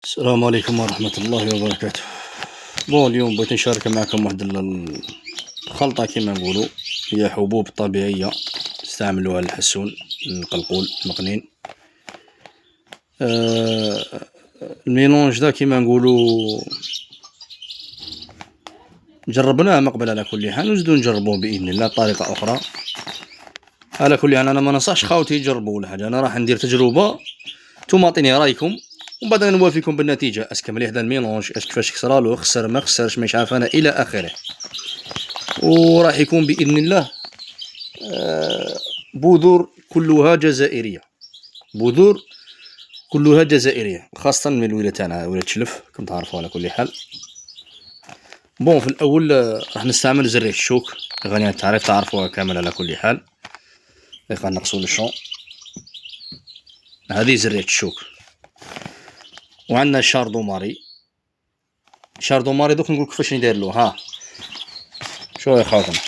السلام عليكم ورحمة الله وبركاته. اليوم بغيت نشارك معكم واحد الخلطة كما نقولوا، هي حبوب طبيعية استعملوها الحسون، القلقول، المقنين. الميلونج دا كما نقولوا جربناه من قبل على كل حال، ونزيدو نجربوه بإذن الله بطريقة أخرى. على كل حال أنا ما ننصحش خاوتي يجربوا الحاجة، أنا راح ندير تجربة، نتوما عطيني رايكم ومن بعد نوافيكم بالنتيجه. اسك مليح هذا الميلونج، اش كيفاش كسرالو، خسر ما خسرش، مش عارف انا الى اخره. وراح يكون باذن الله بذور كلها جزائريه، بذور كلها جزائريه، خاصه من الولايه تاعنا ولايه شلف كما تعرفوا. على كل حال في الاول راح نستعمل زرية الشوك، غنية التعريف تعرفوها كامل. على كل حال غادي نقصوا الشون، هذه زرية الشوك. وعندنا الشاردوماري، الشاردوماري دوك نقول كيفاش نديرلو. ها شو يا خاوتنا،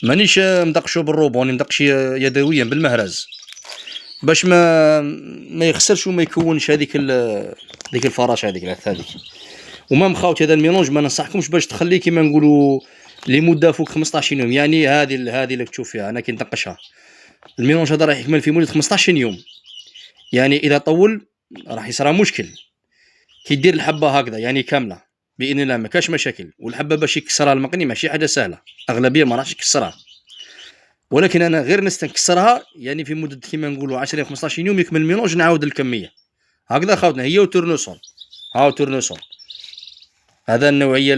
مانيش مدقشو بالروبون، مدقش يدويا بالمهرز باش ما يخسرش وما يكونش هذيك ديك الفراشه هذيك. وما مخاوتي هذا الميلونج ما ننصحكمش باش تخليه كيما نقولوا لمده فوق 15 يوم. يعني هذه اللي تشوف فيها انا كي نطقشها، الميلونج هذا راح يكمل في مده 15 يوم. يعني اذا طول راح يصرى مشكل. كي دير الحبه هكذا يعني كامله باذن الله ما كاش مشاكل. والحبه باش يكسرها المقني ماشي حاجه سهله، اغلبيه ما راحش يكسرها، ولكن انا غير نكسرها يعني في مده كيما نقولوا 10 15 يوم يكمل الميلونج، نعاود الكميه هكذا خاوتنا. هي وتورنوسول، هاو تورنوسول، هذا النوعيه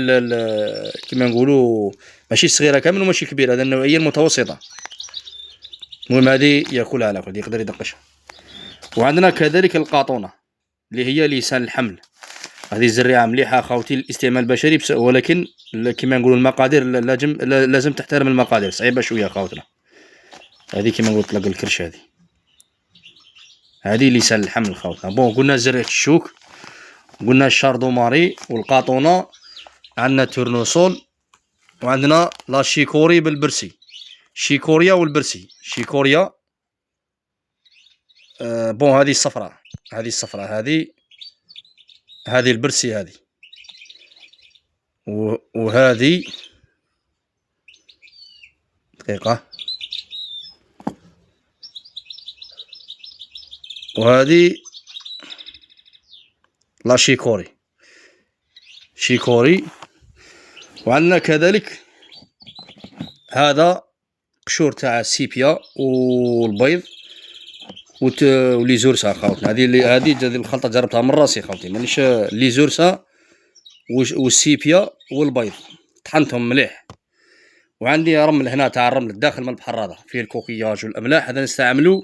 كيما نقولوا ماشي صغيره كامل وماشي كبيره، هذا النوعيه المتوسطه. المهم هذه ياكلها على كل يقدر يدقشها. وعندنا كذلك القاطونه اللي هي لسان الحمل، هذه زريعة مليحة خاوتي للاستعمال البشري، ولكن كما نقولوا المقادير لازم تحترم المقادير، صعيبة شوية خاوتنا. هذه كما نقول طلق الكرش، هذه لسان الحمل خاوتنا. قلنا زريعة الشوك، قلنا الشاردوماري والقاطونة، عندنا تورنوسول، وعندنا لا شيكوري بالبرسي، شيكوريا والبرسي. شيكوريا هذه الصفراء، هذه البرسي، هذه وهذه دقيقة، وهذه لا شيكوري. وعندنا كذلك هذا قشور تاع السيبيا والبيض ولي زورسا خاوتنا. هذه الخلطة جربتها من راسي خاوتي، مانيش لي زورسا والسيبيا والبيض طحنتهم مليح. وعندي رمل هنا تاع الرمل داخل من البحر، هذا فيه الكوكياج والاملاح، هذا نستعملو.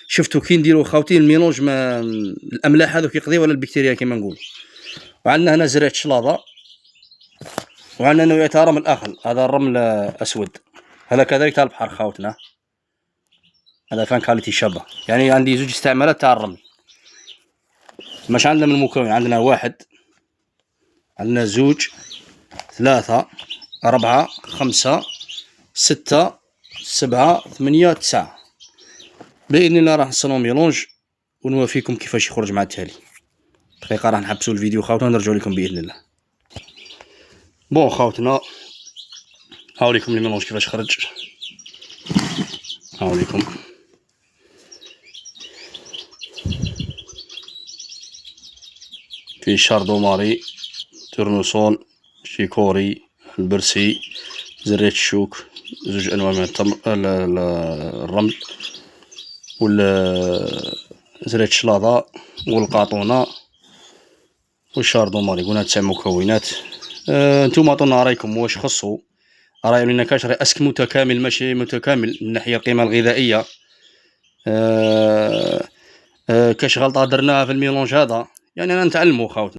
شفتوا كي نديرو خاوتي الميلونج ما الاملاح هذوك يقضيو على البكتيريا كيما نقول. وعندنا هنا زريعة شلاضة، وعندنا نوعية تاع رمل اخر، هذا الرمل اسود، هذا كذلك تاع البحر خاوتنا، هذا فان كاليتي شابة. يعني عندي زوج استعمالات تاع الرمل. ماش عندنا من المكون، عندنا 1، عندنا 2، 3، 4، 5، 6، 7، 8، 9. بإذن الله راح نصنعو ميلونج ونوافيكم كيفاش يخرج مع التالي. دقيقة راح نحبسو الفيديو خاوتنا ونرجعو لكم بإذن الله. خاوتنا هاوليكم الميلونج كيفاش خرج، هاوليكم. في شاردوماري، تورنوسول، شيكوري، البرسي، زرية الشوك، زوج انواع من الرمل، زرية الشلاضة والقاطونة والشاردوماري. قلنا 9 مكونات. نتوما عطونا رايكم واش خصو، راي لنا كاش راي اسك متكامل ماشي متكامل من ناحية القيمة الغذائية. كاش غلطة درناها في الميلونج هذا، يعني انا نتعلمو خاوتنا.